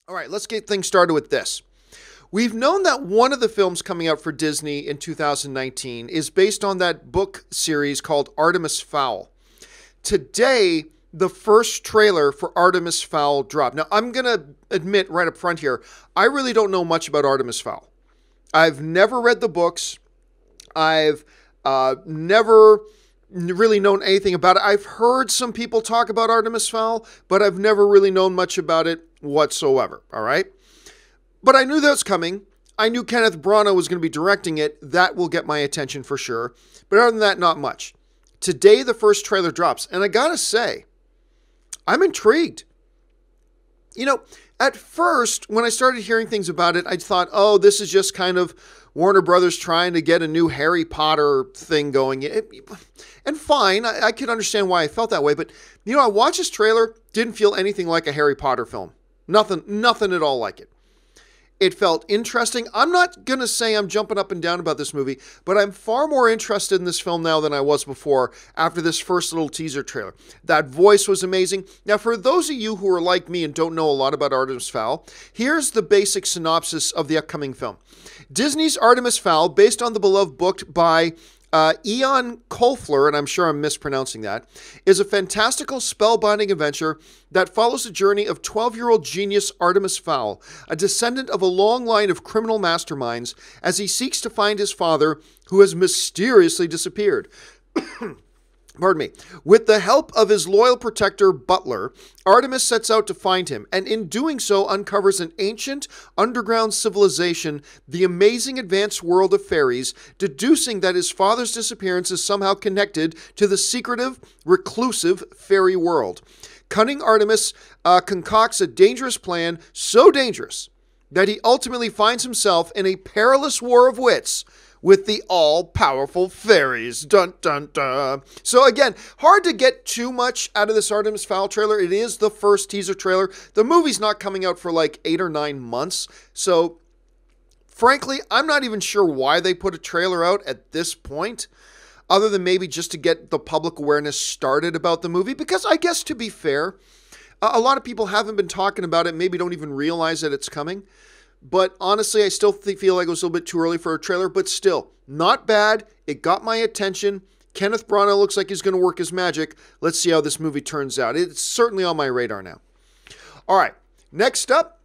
All right, let's get things started with this. We've known that one of the films coming out for Disney in 2019 is based on that book series called Artemis Fowl. Today, the first trailer for Artemis Fowl dropped. Now, I'm going to admit right up front here, I really don't know much about Artemis Fowl. I've never read the books. I've never really known anything about it. I've heard some people talk about Artemis Fowl, but I've never really known much about it whatsoever. All right. But I knew that was coming. I knew Kenneth Branagh was going to be directing it. That will get my attention for sure. But other than that, not much. Today, the first trailer drops. And I got to say, I'm intrigued. You know, at first, when I started hearing things about it, I thought, oh, this is just kind of Warner Brothers trying to get a new Harry Potter thing going. And fine, I could understand why I felt that way. But, you know, I watched this trailer, didn't feel anything like a Harry Potter film. Nothing at all like it. It felt interesting. I'm not going to say I'm jumping up and down about this movie, but I'm far more interested in this film now than I was before after this first little teaser trailer. That voice was amazing. Now, for those of you who are like me and don't know a lot about Artemis Fowl, here's the basic synopsis of the upcoming film. Disney's Artemis Fowl, based on the beloved book by Eoin Colfer, and I'm sure I'm mispronouncing that, is a fantastical spellbinding adventure that follows the journey of 12-year-old genius Artemis Fowl, a descendant of a long line of criminal masterminds, as he seeks to find his father, who has mysteriously disappeared. Pardon me. With the help of his loyal protector, Butler, Artemis sets out to find him, and in doing so uncovers an ancient underground civilization, the amazing advanced world of fairies, deducing that his father's disappearance is somehow connected to the secretive, reclusive fairy world. Cunning Artemis concocts a dangerous plan, so dangerous that he ultimately finds himself in a perilous war of wits with the all-powerful fairies. Dun, dun, dun. So again, hard to get too much out of this Artemis Fowl trailer. It is the first teaser trailer. The movie's not coming out for like 8 or 9 months. So frankly, I'm not even sure why they put a trailer out at this point, other than maybe just to get the public awareness started about the movie. Because I guess, to be fair, a lot of people haven't been talking about it, maybe don't even realize that it's coming. But honestly, I still feel like it was a little bit too early for a trailer, but still, not bad. It got my attention. Kenneth Branagh looks like he's going to work his magic. Let's see how this movie turns out. It's certainly on my radar now. All right, next up,